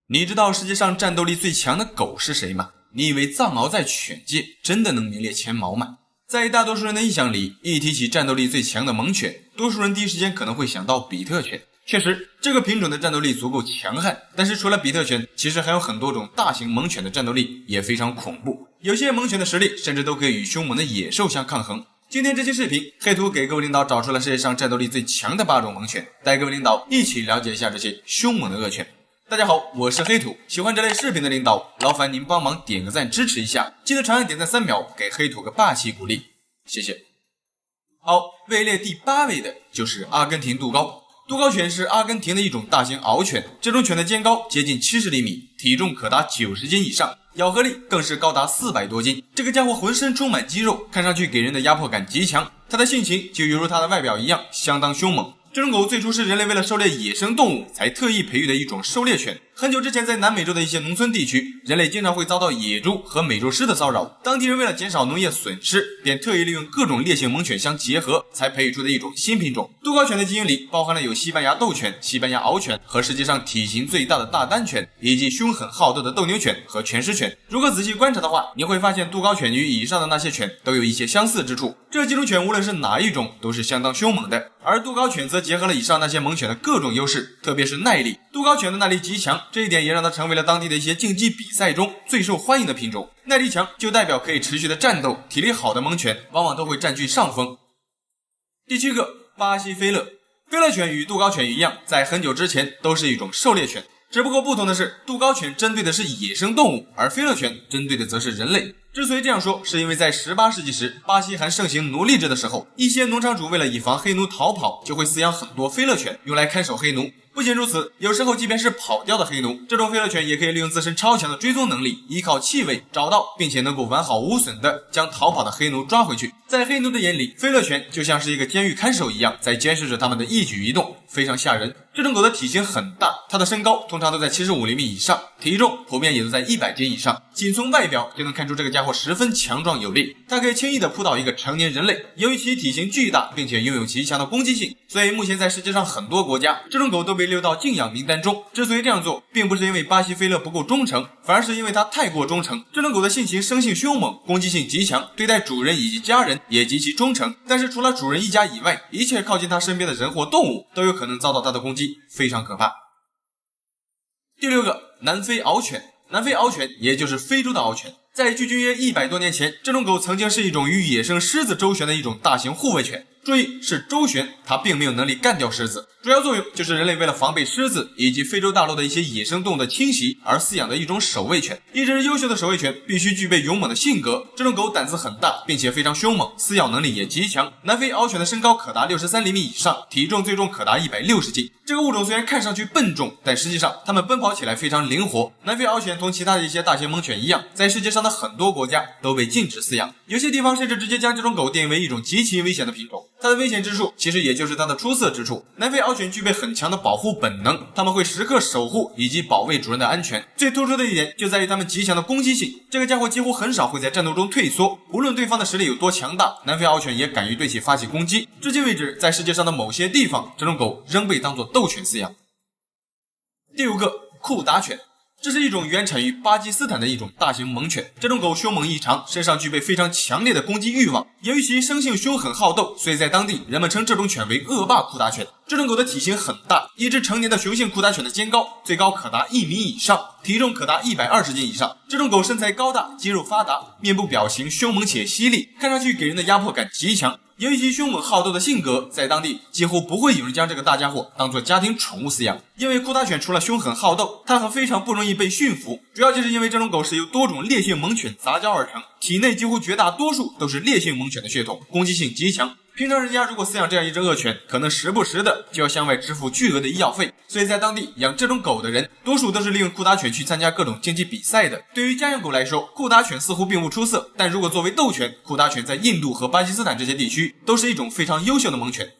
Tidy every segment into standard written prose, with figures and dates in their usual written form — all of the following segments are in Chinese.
你知道世界上战斗力最强的狗是谁吗？你以为藏獒在犬界真的能名列前茅吗？在大多数人的印象里，一提起战斗力最强的猛犬，多数人第一时间可能会想到比特犬。确实，这个品种的战斗力足够强悍，但是除了比特犬，其实还有很多种大型猛犬的战斗力也非常恐怖，有些猛犬的实力甚至都可以与凶猛的野兽相抗衡。今天这期视频，黑土给各位领导找出了世界上战斗力最强的8种猛犬，带各位领导一起了解一下这些凶猛的恶犬。大家好，我是黑土，喜欢这类视频的领导，劳烦您帮忙点个赞支持一下，记得长按点赞3秒，给黑土个霸气鼓励，谢谢。好，位列第8位的就是阿根廷杜高。杜高犬是阿根廷的一种大型獒犬，这种犬的肩高接近70厘米，体重可达90斤以上，咬合力更是高达400多斤。这个家伙浑身充满肌肉，看上去给人的压迫感极强，它的性情就犹如它的外表一样，相当凶猛。这种狗最初是人类为了狩猎野生动物才特意培育的一种狩猎犬。很久之前，在南美洲的一些农村地区，人类经常会遭到野猪和美洲狮的骚扰，当地人为了减少农业损失，便特意利用各种烈性猛犬相结合，才培育出的一种新品种。杜高犬的基因里包含了有西班牙斗犬、西班牙獒犬和世界上体型最大的大丹犬，以及凶狠好斗的斗牛犬和全狮犬。如果仔细观察的话，你会发现杜高犬与以上的那些犬都有一些相似之处，这几种犬无论是哪一种都是相当凶猛的，而杜高犬则结合了以上那些猛犬的各种优势，特别是耐力。杜高犬的耐力极强，这一点也让它成为了当地的一些竞技比赛中最受欢迎的品种。耐力强就代表可以持续的战斗，体力好的猛犬往往都会占据上风。第7个，巴西菲勒。菲勒犬与杜高犬一样，在很久之前都是一种狩猎犬，只不过不同的是，杜高犬针对的是野生动物，而菲勒犬针对的则是人类。之所以这样说，是因为在18世纪时，巴西还盛行奴隶制的时候，一些农场主为了以防黑奴逃跑，就会饲养很多菲勒犬，用来看守黑奴。不仅如此，有时候即便是跑掉的黑奴，这种菲勒犬也可以利用自身超强的追踪能力，依靠气味找到并且能够完好无损的将逃跑的黑奴抓回去。在黑奴的眼里，菲勒犬就像是一个监狱看守一样，在监视着他们的一举一动，非常吓人。这种狗的体型很大，它的身高通常都在75厘米以上，体重普遍也都在100斤以上。仅从外表就能看出这个家伙十分强壮有力，它可以轻易地扑倒一个成年人类。由于其体型巨大，并且拥有极强的攻击性，所以目前在世界上很多国家，这种狗都被列到禁养名单中。之所以这样做，并不是因为巴西菲勒不够忠诚，反而是因为它太过忠诚。这种狗的性情生性凶猛，攻击性极强，对待主人以及家人也极其忠诚。但是除了主人一家以外，一切靠近它身边的人或动物都有可能遭到它的攻击，非常可怕。第6个，南非獒犬。南非獒犬也就是非洲的獒犬，在距今约100多年前，这种狗曾经是一种与野生狮子周旋的一种大型护卫犬。注意，是周旋，它并没有能力干掉狮子，主要作用就是人类为了防备狮子以及非洲大陆的一些野生动物的侵袭而饲养的一种守卫犬。一只优秀的守卫犬必须具备勇猛的性格，这种狗胆子很大，并且非常凶猛，饲养能力也极强。南非獒犬的身高可达63厘米以上，体重最重可达160斤。这个物种虽然看上去笨重，但实际上它们奔跑起来非常灵活。南非獒犬同其他的一些大型猛犬一样，在世界上的很多国家都被禁止饲养，有些地方甚至直接将这种狗定为一种极其危险的品种。它的危险之处其实也就是它的出色之处。南非獒犬具备很强的保护本能，它们会时刻守护以及保卫主人的安全。最突出的一点就在于它们极强的攻击性，这个家伙几乎很少会在战斗中退缩，无论对方的实力有多强大，南非獒犬也敢于对其发起攻击。至今为止，在世界上的某些地方，这种狗仍被当作斗犬饲养。第5个，库达犬。这是一种原产于巴基斯坦的一种大型猛犬，这种狗凶猛异常，身上具备非常强烈的攻击欲望。由于其生性凶狠好斗，所以在当地人们称这种犬为恶霸库达犬。这种狗的体型很大，一只成年的雄性库达犬的肩高最高可达1米以上，体重可达120斤以上。这种狗身材高大，肌肉发达，面部表情凶猛且犀利，看上去给人的压迫感极强。由于其凶猛好斗的性格，在当地几乎不会有人将这个大家伙当作家庭宠物饲养。因为库达犬除了凶狠好斗，它还非常不容易被驯服，主要就是因为这种狗是由多种烈性猛犬杂交而成，体内几乎绝大多数都是烈性猛犬的血统，攻击性极强。平常人家如果饲养这样一只恶犬，可能时不时的就要向外支付巨额的医药费，所以在当地养这种狗的人，多数都是利用库达犬去参加各种竞技比赛的。对于家养狗来说，库达犬似乎并不出色，但如果作为斗犬，库达犬在印度和巴基斯坦这些地区都是一种非常优秀的猛犬。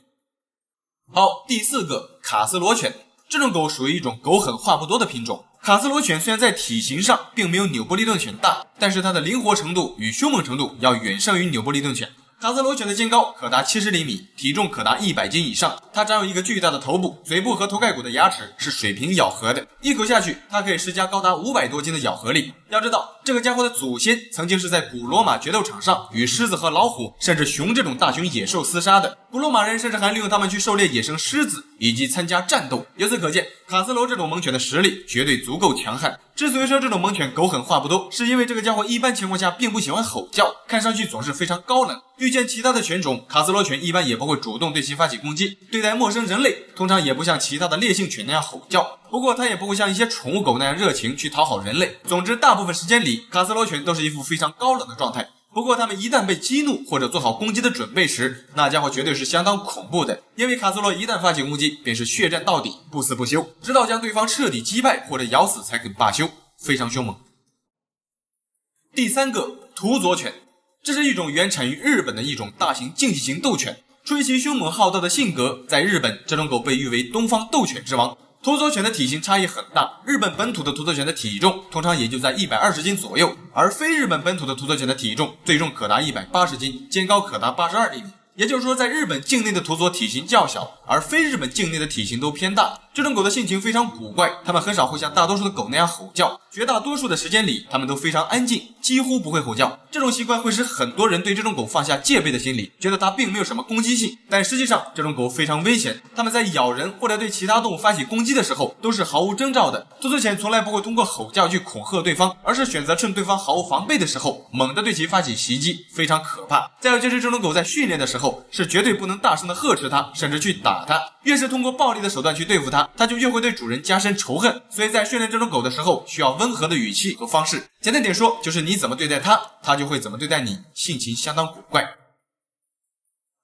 好，第4个，卡斯罗犬。这种狗属于一种狗狠话不多的品种。卡斯罗犬虽然在体型上并没有纽波利顿犬大，但是它的灵活程度与凶猛程度要远胜于纽波利顿犬。卡斯罗犬的肩高可达70厘米，体重可达100斤以上。它长有一个巨大的头部，嘴部和头盖骨的牙齿是水平咬合的，一口下去，它可以施加高达500多斤的咬合力。要知道，这个家伙的祖先曾经是在古罗马决斗场上与狮子和老虎，甚至熊这种大型野兽厮杀的。古罗马人甚至还利用它们去狩猎野生狮子以及参加战斗。由此可见，卡斯罗这种猛犬的实力绝对足够强悍。之所以说这种猛犬狗狠话不多，是因为这个家伙一般情况下并不喜欢吼叫，看上去总是非常高冷。遇见其他的犬种，卡斯罗犬一般也不会主动对其发起攻击。对待陌生人类，通常也不像其他的烈性犬那样吼叫。不过它也不会像一些宠物狗那样热情去讨好人类。总之，大部分时间里，卡斯罗犬都是一副非常高冷的状态。不过它们一旦被激怒或者做好攻击的准备时，那家伙绝对是相当恐怖的。因为卡斯罗一旦发起攻击，便是血战到底，不死不休，直到将对方彻底击败或者咬死才肯罢休，非常凶猛。第三个，土佐犬，这是一种原产于日本的一种大型竞技型斗犬。出于其凶猛好斗的性格，在日本这种狗被誉为东方斗犬之王。土佐犬的体型差异很大，日本本土的土佐犬的体重通常也就在120斤左右，而非日本本土的土佐犬的体重最重可达180斤，肩高可达82厘米。也就是说，在日本境内的土佐体型较小，而非日本境内的体型都偏大。这种狗的性情非常古怪，它们很少会像大多数的狗那样吼叫，绝大多数的时间里，它们都非常安静，几乎不会吼叫。这种习惯会使很多人对这种狗放下戒备的心理，觉得它并没有什么攻击性。但实际上，这种狗非常危险，它们在咬人或者对其他动物发起攻击的时候，都是毫无征兆的。土佐犬从来不会通过吼叫去恐吓对方，而是选择趁对方毫无防备的时候，猛地对其发起袭击，非常可怕。再有就是这种狗在训练的时候，是绝对不能大声的呵斥它，甚至去打它。越是通过暴力的手段去对付它，它就越会对主人加深仇恨。所以在训练这种狗的时候，需要温和的语气和方式。简单点说，就是你怎么对待它，它就会怎么对待你，性情相当古怪。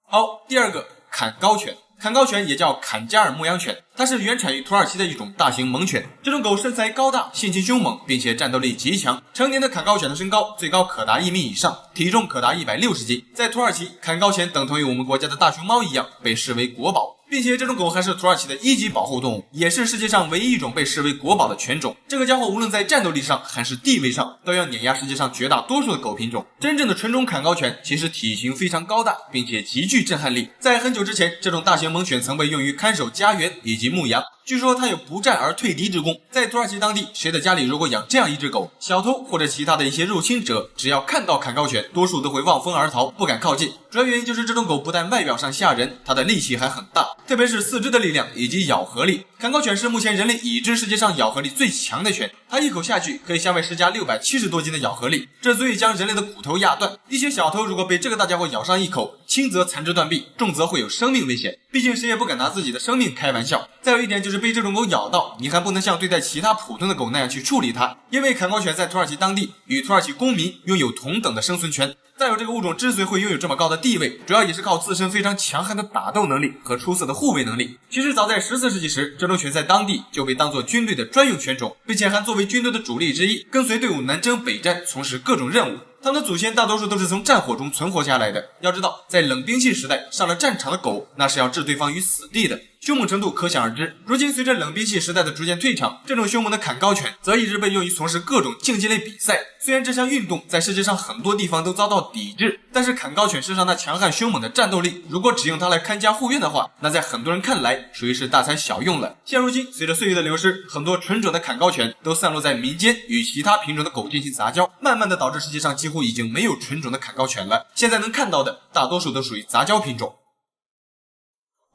好，第二个，坎高犬。坎高犬也叫坎加尔牧羊犬，它是原产于土耳其的一种大型猛犬。这种狗身材高大，性情凶猛，并且战斗力极强。成年的坎高犬的身高最高可达1米以上，体重可达160斤。在土耳其，坎高犬等同于我们国家的大熊猫一样，被视为国宝。并且这种狗还是土耳其的1级保护动物，也是世界上唯一一种被视为国宝的犬种。这个家伙无论在战斗力上还是地位上，都要碾压世界上绝大多数的狗品种。真正的纯种坎高犬其实体型非常高大，并且极具震撼力。在很久之前，这种大型猛犬曾被用于看守家园以及牧羊。据说它有不战而退敌之功。在土耳其当地，谁的家里如果养这样一只狗，小偷或者其他的一些入侵者，只要看到坎高犬，多数都会望风而逃，不敢靠近。主要原因就是这种狗不但外表上吓人，它的力气还很大，特别是四肢的力量以及咬合力。坎高犬是目前人类已知世界上咬合力最强的犬，它一口下去可以向外施加670多斤的咬合力，这足以将人类的骨头压断。一些小偷如果被这个大家伙咬上一口，轻则残肢断臂，重则会有生命危险。毕竟谁也不敢拿自己的生命开玩笑。再有一点就是被这种狗咬到，你还不能像对待其他普通的狗那样去处理它，因为坎高犬在土耳其当地与土耳其公民拥有同等的生存权。再有，这个物种之所以会拥有这么高的地位，主要也是靠自身非常强悍的打斗能力和出色的护卫能力。其实早在14世纪时，这种犬在当地就被当作军队的专用犬种，并且还作为军队的主力之一，跟随队伍南征北战，从事各种任务。他们的祖先大多数都是从战火中存活下来的。要知道，在冷兵器时代，上了战场的狗那是要置对方于死地的，凶猛程度可想而知。如今随着冷兵器时代的逐渐退场，这种凶猛的坎高犬则一直被用于从事各种竞技类比赛。虽然这项运动在世界上很多地方都遭到抵制，但是坎高犬身上那强悍凶猛的战斗力，如果只用它来看家护院的话，那在很多人看来属于是大材小用了。现如今，随着岁月的流失，很多纯种的坎高犬都散落在民间，与其他品种的狗进行杂交，慢慢的导致世界上几乎已经没有纯种的坎高犬了。现在能看到的大多数都属于杂交品种。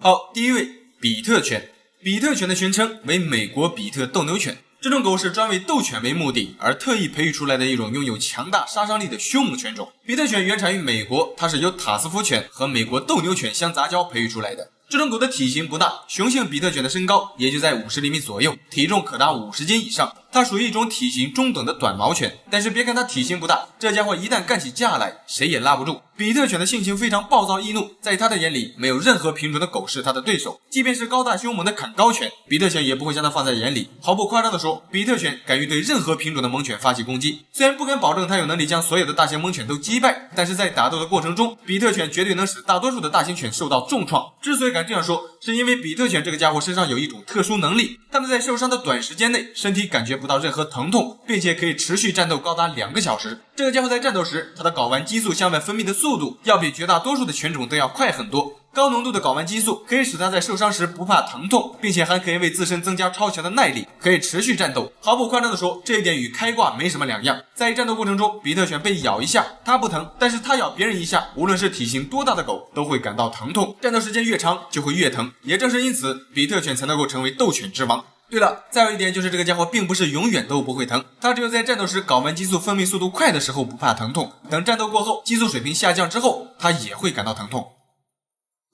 好，第一位，比特犬。比特犬的全称为美国比特斗牛犬。这种狗是专为斗犬为目的而特意培育出来的一种拥有强大杀伤力的凶猛犬种。比特犬原产于美国，它是由塔斯夫犬和美国斗牛犬相杂交培育出来的。这种狗的体型不大，雄性比特犬的身高也就在50厘米左右，体重可达50斤以上。它属于一种体型中等的短毛犬，但是别看它体型不大，这家伙一旦干起架来，谁也拉不住。比特犬的性情非常暴躁易怒，在它的眼里，没有任何品种的狗是它的对手，即便是高大凶猛的坎高犬，比特犬也不会将它放在眼里。毫不夸张地说，比特犬敢于对任何品种的猛犬发起攻击。虽然不敢保证它有能力将所有的大型猛犬都击败，但是在打斗的过程中，比特犬绝对能使大多数的大型犬受到重创。之所以敢这样说，是因为比特犬这个家伙身上有一种特殊能力，它们在受伤的短时间内，身体感觉不不到任何疼痛，并且可以持续战斗高达2个小时。这个家伙在战斗时，他的睾丸激素向外分泌的速度要比绝大多数的犬种都要快很多。高浓度的睾丸激素可以使他在受伤时不怕疼痛，并且还可以为自身增加超强的耐力，可以持续战斗。毫不夸张地说，这一点与开挂没什么两样。在战斗过程中，比特犬被咬一下，它不疼，但是它咬别人一下，无论是体型多大的狗都会感到疼痛，战斗时间越长就会越疼。也正是因此，比特犬才能够成为斗犬之王。对了，再有一点就是这个家伙并不是永远都不会疼，他只有在战斗时睾丸激素分泌速度快的时候不怕疼痛，等战斗过后激素水平下降之后，他也会感到疼痛。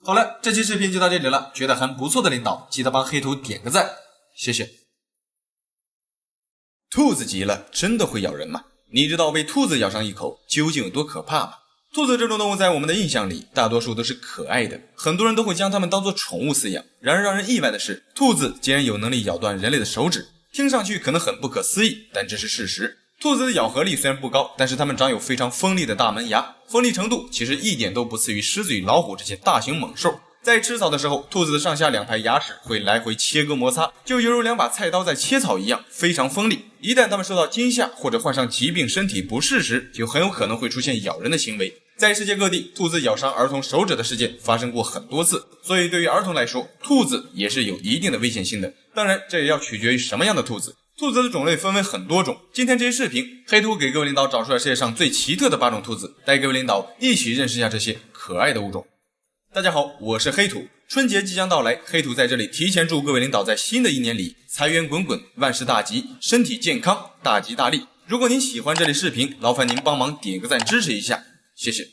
好了，这期视频就到这里了，觉得还不错的领导记得帮黑图点个赞，谢谢。兔子急了真的会咬人吗？你知道被兔子咬上一口究竟有多可怕吗？兔子这种动物在我们的印象里大多数都是可爱的，很多人都会将它们当作宠物饲养。然而让人意外的是，兔子竟然有能力咬断人类的手指，听上去可能很不可思议，但这是事实。兔子的咬合力虽然不高，但是它们长有非常锋利的大门牙，锋利程度其实一点都不次于狮子与老虎这些大型猛兽。在吃草的时候，兔子的上下2排牙齿会来回切割摩擦，就犹如2把菜刀在切草一样，非常锋利。一旦它们受到惊吓或者患上疾病、身体不适时，就很有可能会出现咬人的行为。在世界各地，兔子咬伤儿童手指的事件发生过很多次，所以对于儿童来说，兔子也是有一定的危险性的。当然，这也要取决于什么样的兔子。兔子的种类分为很多种，今天这期视频，黑兔给各位领导找出来世界上最奇特的8种兔子，带各位领导一起认识一下这些可爱的物种。大家好，我是黑兔。春节即将到来，黑兔在这里提前祝各位领导在新的一年里财源滚滚，万事大吉，身体健康，大吉大利。如果您喜欢这类视频，劳烦您帮忙点个赞支持一下，谢谢。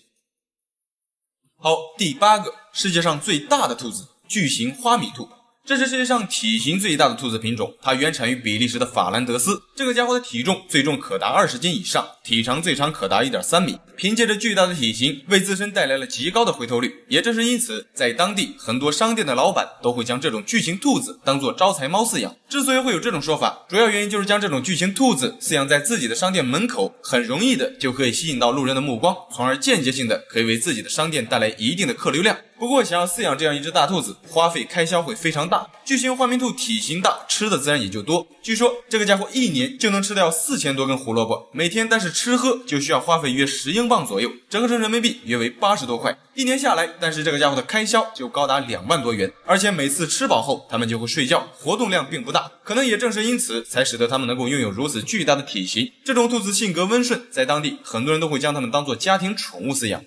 好，第8个，世界上最大的兔子——巨型花米兔。这是世界上体型最大的兔子品种，它原产于比利时的法兰德斯。这个家伙的体重最重可达20斤以上，体长最长可达 1.3 米。凭借着巨大的体型，为自身带来了极高的回头率。也正是因此，在当地很多商店的老板都会将这种巨型兔子当作招财猫饲养。之所以会有这种说法，主要原因就是将这种巨型兔子饲养在自己的商店门口，很容易的就可以吸引到路人的目光，从而间接性的可以为自己的商店带来一定的客流量。不过想要饲养这样一只大兔子，花费开销会非常大。巨型花蜜兔体型大，吃的自然也就多。据说这个家伙一年就能吃掉4000多根胡萝卜，每天单是吃喝就需要花费约10英镑左右，折合成人民币约为80多块。一年下来，但是这个家伙的开销就高达2万多元，而且每次吃饱后他们就会睡觉，活动量并不大。可能也正是因此，才使得他们能够拥有如此巨大的体型。这种兔子性格温顺，在当地很多人都会将它们当作家庭宠物饲养。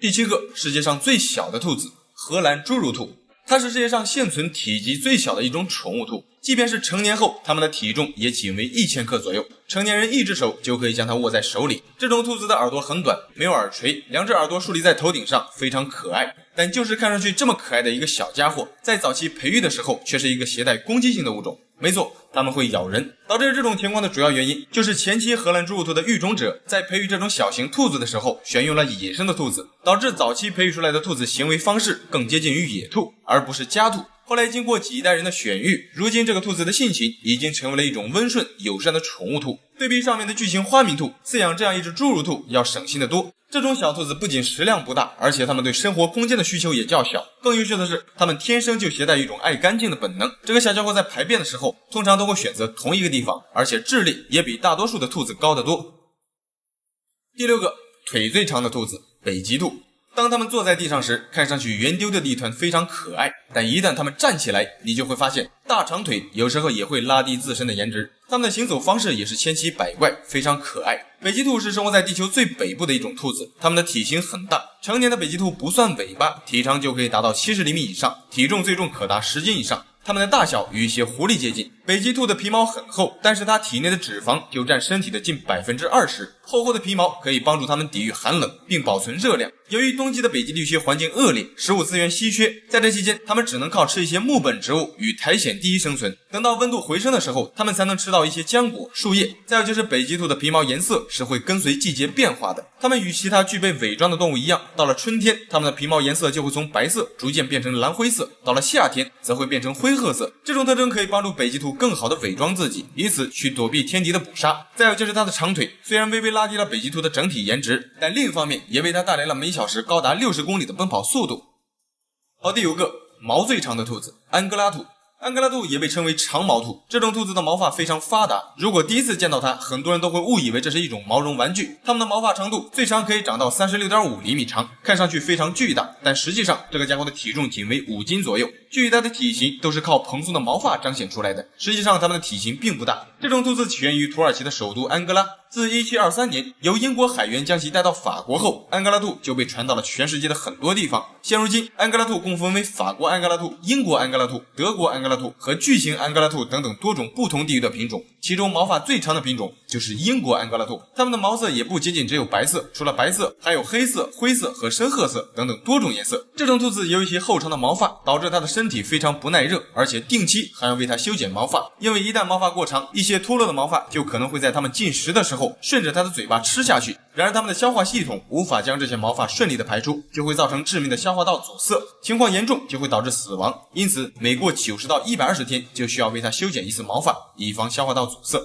第7个，世界上最小的兔子——荷兰侏儒兔。它是世界上现存体积最小的一种宠物兔，即便是成年后，它们的体重也仅为1000克左右，成年人一只手就可以将它握在手里。这种兔子的耳朵很短，没有耳垂，2只耳朵竖立在头顶上，非常可爱。但就是看上去这么可爱的一个小家伙，在早期培育的时候却是一个携带攻击性的物种。没错，它们会咬人。导致这种情况的主要原因就是前期荷兰侏儒兔的育种者在培育这种小型兔子的时候选用了野生的兔子，导致早期培育出来的兔子行为方式更接近于野兔而不是家兔。后来经过几代人的选育，如今这个兔子的性情已经成为了一种温顺友善的宠物兔。对比上面的巨型花蜜兔，饲养这样一只侏儒兔要省心得多。这种小兔子不仅食量不大，而且它们对生活空间的需求也较小。更优秀的是，它们天生就携带一种爱干净的本能。这个小家伙在排便的时候，通常都会选择同一个地方，而且智力也比大多数的兔子高得多。第6个，腿最长的兔子——北极兔。当它们坐在地上时，看上去圆丢丢的一团非常可爱，但一旦它们站起来，你就会发现大长腿有时候也会拉低自身的颜值。它们的行走方式也是千奇百怪，非常可爱。北极兔是生活在地球最北部的一种兔子，它们的体型很大，成年的北极兔不算尾巴，体长就可以达到70厘米以上，体重最重可达10斤以上。它们的大小与一些狐狸接近。北极兔的皮毛很厚，但是它体内的脂肪就占身体的近 20%。厚厚的皮毛可以帮助它们抵御寒冷，并保存热量。由于冬季的北极地区环境恶劣，食物资源稀缺，在这期间，它们只能靠吃一些木本植物与苔藓第一生存。等到温度回升的时候，它们才能吃到一些浆果、树叶。再有就是北极兔的皮毛颜色是会跟随季节变化的。它们与其他具备伪装的动物一样，到了春天，它们的皮毛颜色就会从白色逐渐变成蓝灰色，到了夏天则会变成灰褐色。这种特征可以帮助北极兔更好的伪装自己，以此去躲避天敌的捕杀。再有就是它的长腿，虽然微微拉低了北极兔的整体颜值，但另一方面也为它带来了每小时高达60公里的奔跑速度。好，第5个，毛最长的兔子——安哥拉兔。安哥拉兔也被称为长毛兔，这种兔子的毛发非常发达，如果第一次见到它，很多人都会误以为这是一种毛绒玩具。它们的毛发长度最长可以长到 36.5 厘米长，看上去非常巨大，但实际上这个家伙的体重仅为5斤左右。巨大的体型都是靠蓬松的毛发彰显出来的，实际上它们的体型并不大。这种兔子起源于土耳其的首都安哥拉，自1723年由英国海员将其带到法国后，安哥拉兔就被传到了全世界的很多地方。现如今，安哥拉兔共分为法国安哥拉兔、英国安哥拉兔、德国安哥拉兔和巨型安哥拉兔等等多种不同地域的品种，其中毛发最长的品种就是英国安哥拉兔。它们的毛色也不仅仅只有白色，除了白色，还有黑色、灰色和深褐色等等多种颜色。这种兔子由于其厚长的毛发，导致它的身体非常不耐热，而且定期还要为它修剪毛发，因为一旦毛发过长，一些脱落的毛发就可能会在它们进食的时候顺着它的嘴巴吃下去，然而它们的消化系统无法将这些毛发顺利的排出，就会造成致命的消化道阻塞，情况严重就会导致死亡。因此每过90到120天就需要为它修剪一次毛发，以防消化道阻塞。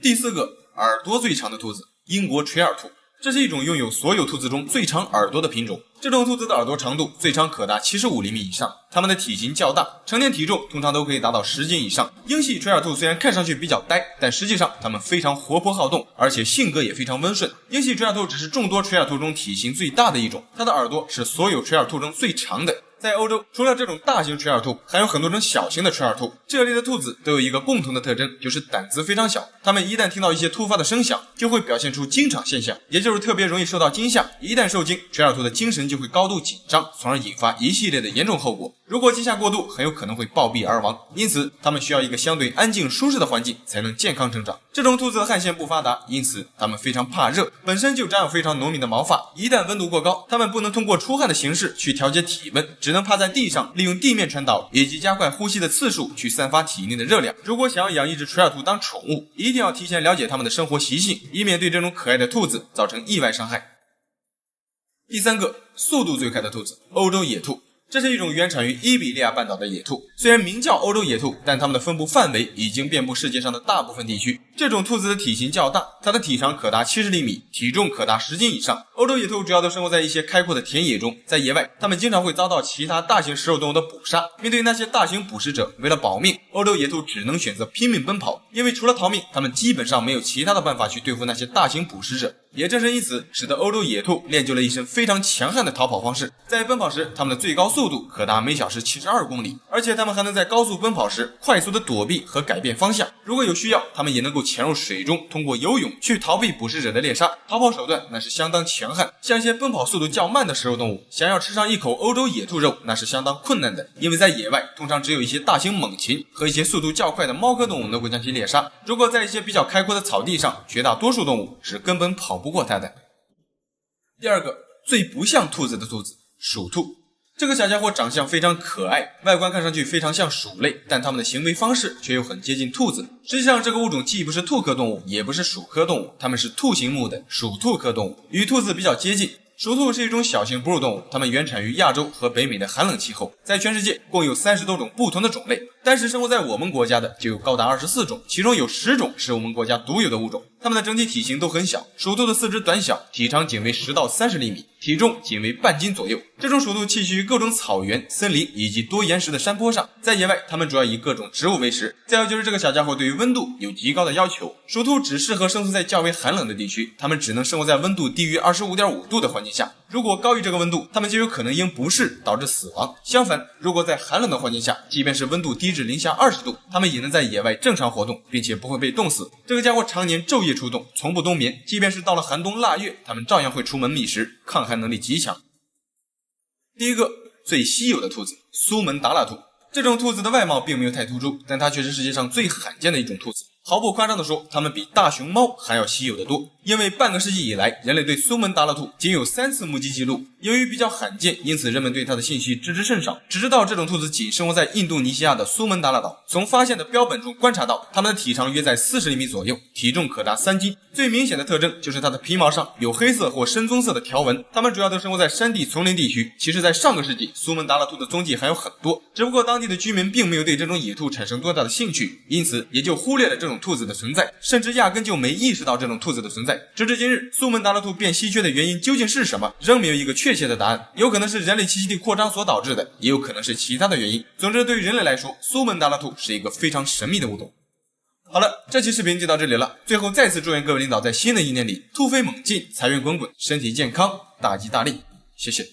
第4个，耳朵最长的兔子，英国垂耳兔。这是一种拥有所有兔子中最长耳朵的品种，这种兔子的耳朵长度最长可达75厘米以上，它们的体型较大，成年体重通常都可以达到10斤以上。英系垂耳兔虽然看上去比较呆，但实际上它们非常活泼好动，而且性格也非常温顺。英系垂耳兔只是众多垂耳兔中体型最大的一种，它的耳朵是所有垂耳兔中最长的。在欧洲，除了这种大型垂耳兔，还有很多种小型的垂耳兔。这类的兔子都有一个共同的特征，就是胆子非常小。它们一旦听到一些突发的声响，就会表现出惊场现象，也就是特别容易受到惊吓。一旦受惊，垂耳兔的精神就会高度紧张，从而引发一系列的严重后果。如果惊吓过度，很有可能会暴毙而亡。因此，它们需要一个相对安静舒适的环境，才能健康成长。这种兔子的汗腺不发达，因此它们非常怕热，本身就长有非常浓密的毛发。一旦温度过高，它们不能通过出汗的形式去调节体温，只能趴在地上，利用地面传导以及加快呼吸的次数去散发体内的热量。如果想要养一只垂耳兔当宠物，一定要提前了解它们的生活习性，以免对这种可爱的兔子造成意外伤害。第3个，速度最快的兔子，欧洲野兔。这是一种原产于伊比利亚半岛的野兔，虽然名叫欧洲野兔，但它们的分布范围已经遍布世界上的大部分地区。这种兔子的体型较大，它的体长可达70厘米，体重可达10斤以上。欧洲野兔主要都生活在一些开阔的田野中，在野外，它们经常会遭到其他大型食肉动物的捕杀。面对那些大型捕食者，为了保命，欧洲野兔只能选择拼命奔跑，因为除了逃命，它们基本上没有其他的办法去对付那些大型捕食者。也正是因此，使得欧洲野兔练就了一身非常强悍的逃跑方式。在奔跑时，它们的最高速度可达每小时72公里，而且它们还能在高速奔跑时快速的躲避和改变方向。如果有需要，它们也能够潜入水中，通过游泳去逃避捕食者的猎杀。逃跑手段那是相当强悍，像一些奔跑速度较慢的食肉动物，想要吃上一口欧洲野兔肉，那是相当困难的，因为在野外通常只有一些大型猛禽和一些速度较快的猫科动物能够将其猎杀。如果在一些比较开阔的草地上，绝大多数动物是根本跑不过它的。第2个，最不像兔子的兔子，鼠兔。这个小家伙长相非常可爱，外观看上去非常像鼠类，但它们的行为方式却又很接近兔子。实际上，这个物种既不是兔科动物，也不是鼠科动物，它们是兔形目的鼠兔科动物，与兔子比较接近。鼠兔是一种小型哺乳动物，它们原产于亚洲和北美的寒冷气候，在全世界共有30多种不同的种类，但是生活在我们国家的就有高达24种，其中有10种是我们国家独有的物种。它们的整体体型都很小，鼠兔的四肢短小，体长仅为10到30厘米，体重仅为半斤左右。这种鼠兔栖息于各种草原、森林以及多岩石的山坡上，在野外它们主要以各种植物为食。再有就是这个小家伙对于温度有极高的要求，鼠兔只适合生存在较为寒冷的地区，它们只能生活在温度低于 25.5 度的环境下，如果高于这个温度，它们就有可能因不适导致死亡。相反，如果在寒冷的环境下，即便是温度低至零下20度，它们也能在野外正常活动，并且不会被冻死。这个家伙常年昼夜出动，从不冬眠，即便是到了寒冬腊月，它们照样会出门觅食，抗寒能力极强。第1个，最稀有的兔子，苏门答腊兔。这种兔子的外貌并没有太突出，但它却是世界上最罕见的一种兔子。毫不夸张地说，它们比大熊猫还要稀有得多。因为半个世纪以来，人类对苏门答腊兔仅有3次目击记录。由于比较罕见，因此人们对它的信息知之甚少，只知道这种兔子仅生活在印度尼西亚的苏门答腊岛。从发现的标本中观察到，它们的体长约在40厘米左右，体重可达3斤。最明显的特征就是它的皮毛上有黑色或深棕色的条纹。它们主要都生活在山地丛林地区。其实在上个世纪，苏门答腊兔的踪迹还有很多，只不过当地的居民并没有对这种野兔产生多大的兴趣，因此也就忽略了这种兔子的存在，甚至压根就没意识到这种兔子的存在。在。直至今日，苏门答腊兔变稀缺的原因究竟是什么，仍没有一个确切的答案。有可能是人类栖息地扩张所导致的，也有可能是其他的原因。总之，对于人类来说，苏门答腊兔是一个非常神秘的物种。好了，这期视频就到这里了。最后再次祝愿各位领导在新的一年里突飞猛进，财源滚滚，身体健康，大吉大利。谢谢。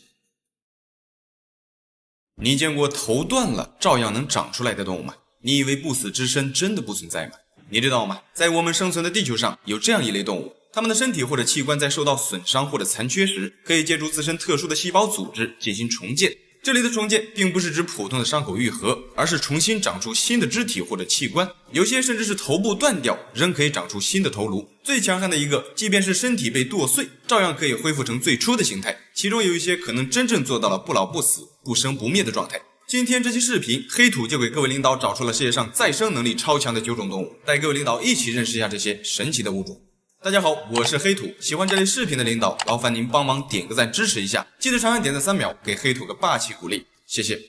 你见过头断了照样能长出来的动物吗？你以为不死之身真的不存在吗？你知道吗？在我们生存的地球上有这样一类动物，它们的身体或者器官在受到损伤或者残缺时，可以借助自身特殊的细胞组织进行重建。这里的重建并不是指普通的伤口愈合，而是重新长出新的肢体或者器官，有些甚至是头部断掉，仍可以长出新的头颅。最强悍的一个，即便是身体被剁碎，照样可以恢复成最初的形态，其中有一些可能真正做到了不老不死、不生不灭的状态。今天这期视频，黑土就给各位领导找出了世界上再生能力超强的9种动物，带各位领导一起认识一下这些神奇的物种。大家好，我是黑土，喜欢这类视频的领导，劳烦您帮忙点个赞支持一下，记得长按点赞3秒，给黑土个霸气鼓励，谢谢。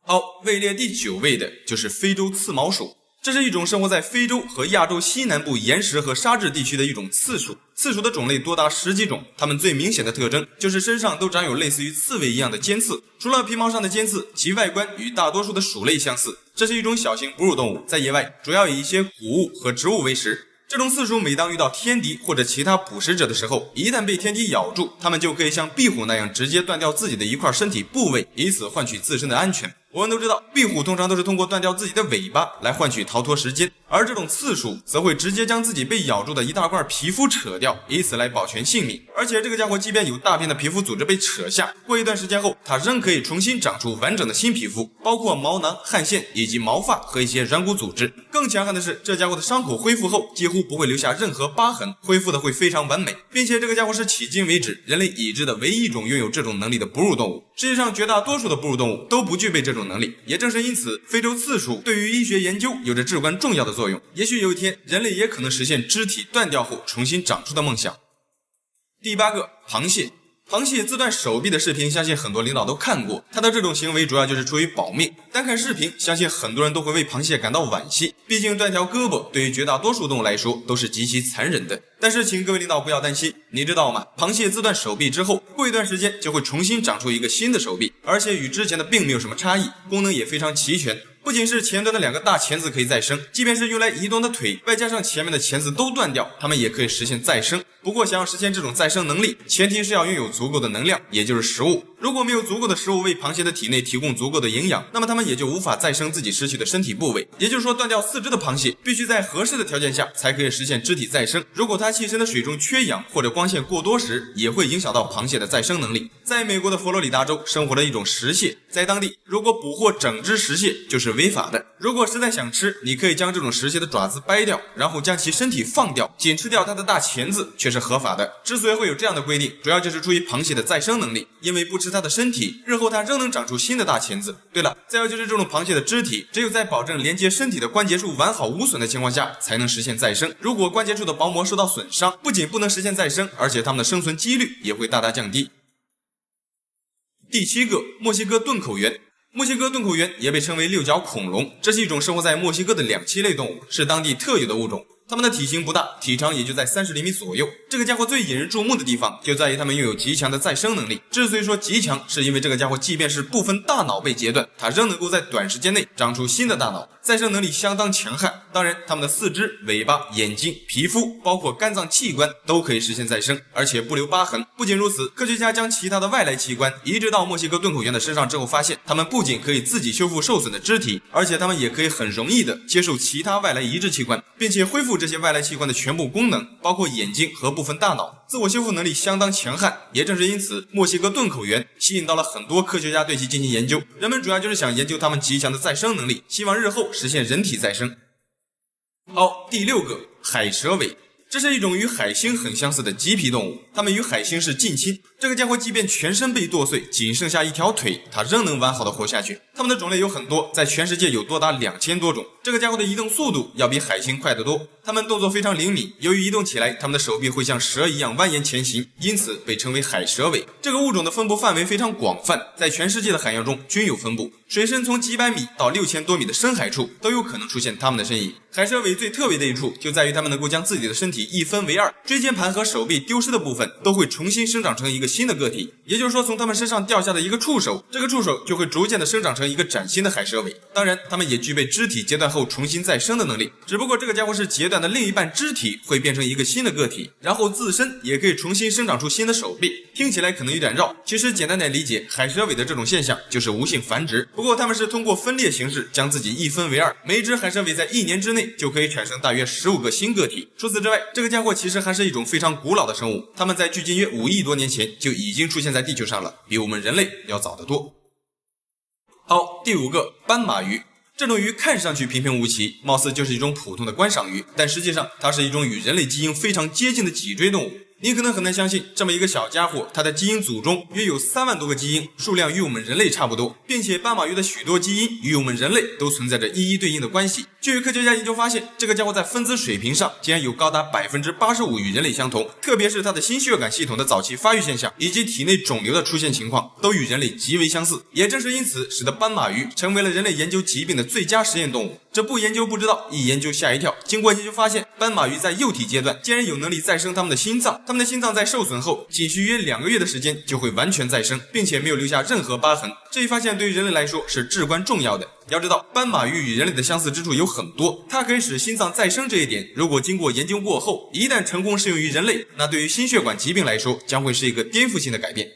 好，位列第9位的就是非洲刺毛鼠。这是一种生活在非洲和亚洲西南部岩石和沙质地区的一种刺鼠。刺鼠的种类多达10几种，它们最明显的特征就是身上都长有类似于刺猬一样的尖刺。除了皮毛上的尖刺，其外观与大多数的鼠类相似。这是一种小型哺乳动物，在野外主要以一些谷物和植物为食。这种刺鼠每当遇到天敌或者其他捕食者的时候，一旦被天敌咬住，它们就可以像壁虎那样直接断掉自己的一块身体部位，以此换取自身的安全。我们都知道，壁虎通常都是通过断掉自己的尾巴来换取逃脱时间，而这种刺鼠则会直接将自己被咬住的一大块皮肤扯掉，以此来保全性命。而且这个家伙即便有大片的皮肤组织被扯下，过一段时间后，它仍可以重新长出完整的新皮肤，包括毛囊、汗腺以及毛发和一些软骨组织。更强悍的是，这家伙的伤口恢复后几乎不会留下任何疤痕，恢复的会非常完美，并且这个家伙是迄今为止人类已知的唯一一种拥有这种能力的哺乳动物。世界上绝大多数的哺乳动物都不具备这种能力，也正是因此，非洲刺鼠对于医学研究有着至关重要的作用。也许有一天，人类也可能实现肢体断掉后重新长出的梦想。第8个，螃蟹。螃蟹自断手臂的视频，相信很多领导都看过。它的这种行为主要就是出于保命。单看视频，相信很多人都会为螃蟹感到惋惜，毕竟断条胳膊对于绝大多数动物来说都是极其残忍的。但是请各位领导不要担心，你知道吗？螃蟹自断手臂之后，过一段时间就会重新长出一个新的手臂，而且与之前的并没有什么差异，功能也非常齐全。不仅是前端的2个大钳子可以再生，即便是用来移动的腿，外加上前面的钳子都断掉，它们也可以实现再生。不过想要实现这种再生能力，前提是要拥有足够的能量，也就是食物。如果没有足够的食物为螃蟹的体内提供足够的营养，那么它们也就无法再生自己失去的身体部位。也就是说，断掉4肢的螃蟹必须在合适的条件下才可以实现肢体再生。如果它栖身的水中缺氧或者光线过多时，也会影响到螃蟹的再生能力。在美国的佛罗里达州生活的一种石蟹，在当地如果捕获整只石蟹就是违法的。如果实在想吃，你可以将这种石蟹的爪子掰掉，然后将其身体放掉，仅吃掉它的大钳子却是合法的。之所以会有这样的规定，主要就是出于螃蟹的再生能力，因为不吃它的身体，日后它仍能长出新的大钳子。对了，再有就是这种螃蟹的肢体，只有在保证连接身体的关节处完好无损的情况下，才能实现再生。如果关节处的薄膜受到损伤，不仅不能实现再生，而且它们的生存几率也会大大降低。第7个，墨西哥盾口螈。墨西哥盾口螈也被称为6角恐龙，这是一种生活在墨西哥的两栖类动物，是当地特有的物种。它们的体型不大，体长也就在30厘米左右。这个家伙最引人注目的地方就在于它们拥有极强的再生能力。之所以说极强，是因为这个家伙即便是部分大脑被截断，它仍能够在短时间内长出新的大脑，再生能力相当强悍。当然，它们的4肢、尾巴、眼睛、皮肤，包括肝脏器官都可以实现再生，而且不留疤痕。不仅如此，科学家将其他的外来器官移植到墨西哥盾口螈的身上之后，发现它们不仅可以自己修复受损的肢体，而且它们也可以很容易的接受其他外来移植器官，并且恢复这些外来器官的全部功能，包括眼睛和部分大脑，自我修复能力相当强悍。也正是因此，墨西哥盾口螈吸引到了很多科学家对其进行研究。人们主要就是想研究它们极强的再生能力，希望日后实现人体再生。好，第6个，海蛇尾。这是一种与海星很相似的棘皮动物，它们与海星是近亲。这个家伙即便全身被剁碎，仅剩下一条腿，它仍能完好的活下去。它们的种类有很多，在全世界有多达2000多种。这个家伙的移动速度要比海星快得多，它们动作非常灵敏，由于移动起来，它们的手臂会像蛇一样蜿蜒前行，因此被称为海蛇尾。这个物种的分布范围非常广泛，在全世界的海洋中均有分布，水深从几百米到6000多米的深海处都有可能出现它们的身影。海蛇尾最特别的一处就在于它们能够将自己的身体一分为二，椎间盘和手臂丢失的部分都会重新生长成一个新的个体，也就是说从它们身上掉下的一个触手，这个触手就会逐渐的生长成一个崭新的海蛇尾。当然它们也具备肢体截断后重新再生的能力，只不过这个家伙是截断的另一半肢体会变成一个新的个体，然后自身也可以重新生长出新的手臂。听起来可能有点绕，其实简单点理解，海蛇尾的这种现象就是无性繁殖，不过它们是通过分裂形式将自己一分为二，每一只海蛇尾在1年之内就可以产生大约15个新个体。除此之外，这个家伙其实还是一种非常古老的生物，它们在距今约5亿多年前就已经出现在地球上了，比我们人类要早得多。好，第5个，斑马鱼。这种鱼看上去平平无奇，貌似就是一种普通的观赏鱼，但实际上它是一种与人类基因非常接近的脊椎动物。你可能很难相信，这么一个小家伙，它的基因组中约有3万多个基因，数量与我们人类差不多，并且斑马鱼的许多基因与我们人类都存在着一一对应的关系。据科学家研究发现，这个家伙在分子水平上竟然有高达 85% 与人类相同，特别是它的心血管系统的早期发育现象以及体内肿瘤的出现情况都与人类极为相似，也正是因此使得斑马鱼成为了人类研究疾病的最佳实验动物。这不研究不知道，一研究吓一跳。经过研究发现，斑马鱼在幼体阶段竟然有能力再生它们的心脏，它们的心脏在受损后仅需约2个月的时间就会完全再生，并且没有留下任何疤痕。这一发现对于人类来说是至关重要的。要知道，斑马鱼与人类的相似之处有很多，它可以使心脏再生这一点，如果经过研究过后，一旦成功适用于人类，那对于心血管疾病来说将会是一个颠覆性的改变。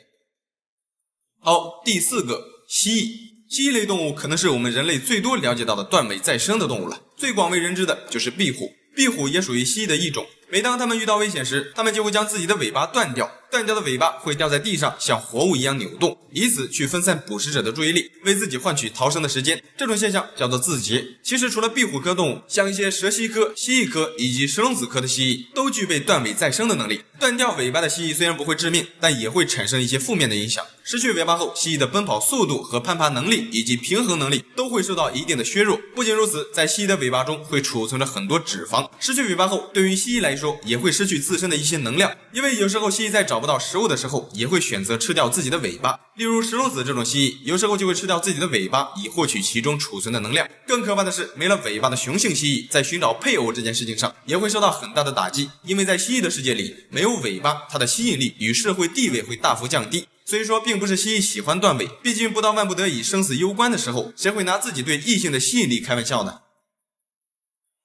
好，第4个，蜥蜴。蜥蜴类动物可能是我们人类最多了解到的断尾再生的动物了，最广为人知的就是壁虎。壁虎也属于蜥蜴的一种，每当它们遇到危险时，它们就会将自己的尾巴断掉，断掉的尾巴会掉在地上，像活物一样扭动，以此去分散捕食者的注意力，为自己换取逃生的时间。这种现象叫做自劫。其实除了壁虎科动物，像一些蛇蜥科、蜥蜴科以及石龙子科的蜥蜴都具备断尾再生的能力。断掉尾巴的蜥蜴虽然不会致命，但也会产生一些负面的影响。失去尾巴后，蜥蜴的奔跑速度和攀爬能力以及平衡能力都会受到一定的削弱。不仅如此，在蜥蜴的尾巴中会储存着很多脂肪，失去尾巴后，对于蜥蜴来说也会失去自身的一些能量，因为有时候蜥蜴在找不到食物的时候也会选择吃掉自己的尾巴。例如石龙子这种蜥蜴有时候就会吃掉自己的尾巴以获取其中储存的能量。更可怕的是，没了尾巴的雄性蜥蜴在寻找配偶这件事情上也会受到很大的打击，因为在蜥蜴的世界里，没有尾巴，它的吸引力与社会地位会大幅降低。所以说并不是蜥蜴喜欢断尾，毕竟不到万不得已生死攸关的时候，谁会拿自己对异性的吸引力开玩笑呢？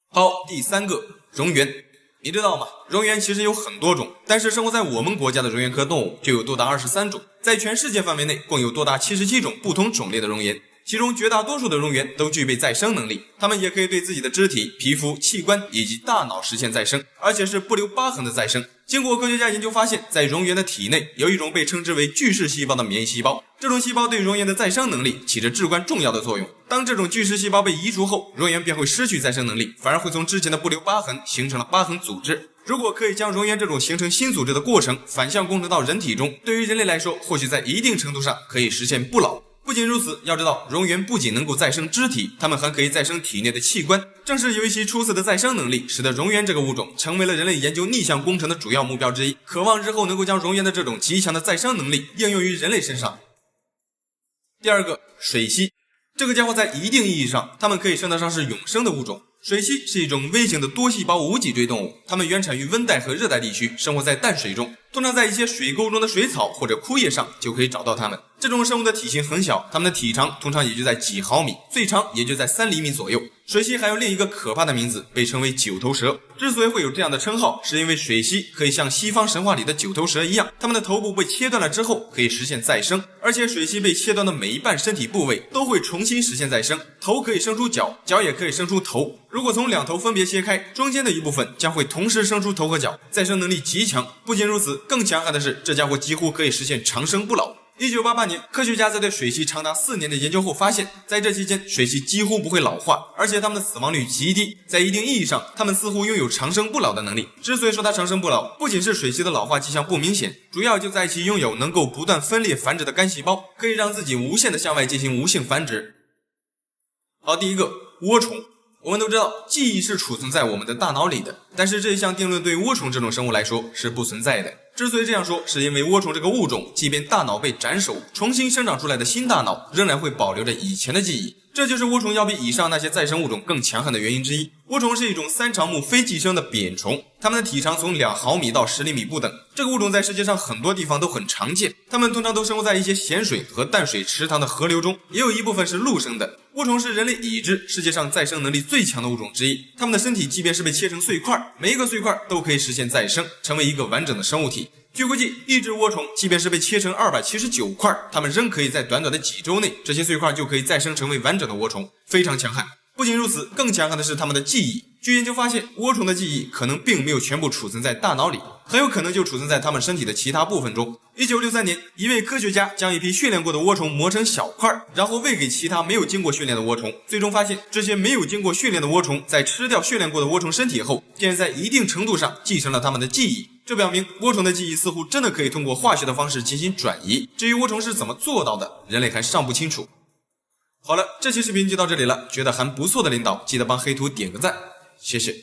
好，第3个，蝾螈。你知道吗？蝾螈其实有很多种，但是生活在我们国家的蝾螈科动物就有多达23种，在全世界范围内共有多达77种不同种类的蝾螈，其中绝大多数的蝾螈都具备再生能力，它们也可以对自己的肢体、皮肤、器官以及大脑实现再生，而且是不留疤痕的再生。经过科学家研究发现，在蝾螈的体内有一种被称之为巨噬细胞的免疫细胞，这种细胞对蝾螈的再生能力起着至关重要的作用。当这种巨噬细胞被移除后，蝾螈便会失去再生能力，反而会从之前的不留疤痕形成了疤痕组织。如果可以将蝾螈这种形成新组织的过程反向工程到人体中，对于人类来说，或许在一定程度上可以实现不老。不仅如此，要知道蝾螈不仅能够再生肢体，它们还可以再生体内的器官。正是由于其出色的再生能力，使得蝾螈这个物种成为了人类研究逆向工程的主要目标之一，渴望日后能够将蝾螈的这种极强的再生能力应用于人类身上。第2个，水螅。这个家伙在一定意义上，它们可以称得上是永生的物种。水螅是一种微型的多细胞无脊椎动物，它们原产于温带和热带地区，生活在淡水中，通常在一些水沟中的水草或者枯叶上就可以找到它们。这种生物的体型很小，它们的体长通常也就在几毫米，最长也就在3厘米左右。水螅还有另一个可怕的名字，被称为9头蛇。之所以会有这样的称号，是因为水螅可以像西方神话里的9头蛇一样，它们的头部被切断了之后可以实现再生，而且水螅被切断的每一半身体部位都会重新实现再生，头可以生出脚，脚也可以生出头。如果从2头分别切开，中间的一部分将会同时生出头和脚，再生能力极强。不仅如此，更强悍的是，这家伙几乎可以实现长生不老。1988年，科学家在对水螅长达4年的研究后发现，在这期间，水螅几乎不会老化，而且它们的死亡率极低。在一定意义上，它们似乎拥有长生不老的能力。之所以说它长生不老，不仅是水螅的老化迹象不明显，主要就在其拥有能够不断分裂繁殖的干细胞，可以让自己无限的向外进行无性繁殖。好，第一个，涡虫。我们都知道，记忆是储存在我们的大脑里的，但是这一项定论对涡虫这种生物来说是不存在的。之所以这样说，是因为涡虫这个物种，即便大脑被斩首，重新生长出来的新大脑仍然会保留着以前的记忆。这就是涡虫要比以上那些再生物种更强悍的原因之一。涡虫是一种三肠目非寄生的扁虫，它们的体长从2毫米到10厘米不等。这个物种在世界上很多地方都很常见，它们通常都生活在一些咸水和淡水池塘的河流中，也有一部分是陆生的。涡虫是人类已知世界上再生能力最强的物种之一，它们的身体即便是被切成碎块，每一个碎块都可以实现再生，成为一个完整的生物体。据估计，一只涡虫即便是被切成279块，它们仍可以在短短的几周内，这些碎块就可以再生成为完整的涡虫，非常强悍。不仅如此，更强悍的是它们的记忆。据研究发现，涡虫的记忆可能并没有全部储存在大脑里，很有可能就储存在它们身体的其他部分中。1963年，一位科学家将一批训练过的涡虫磨成小块，然后喂给其他没有经过训练的涡虫，最终发现这些没有经过训练的涡虫在吃掉训练过的涡虫身体后，竟然在一定程度上继承了它们的记忆。这表明涡虫的记忆似乎真的可以通过化学的方式进行转移。至于涡虫是怎么做到的，人类还尚不清楚。好了，这期视频就到这里了，觉得还不错的领导记得帮黑图点个赞，谢谢。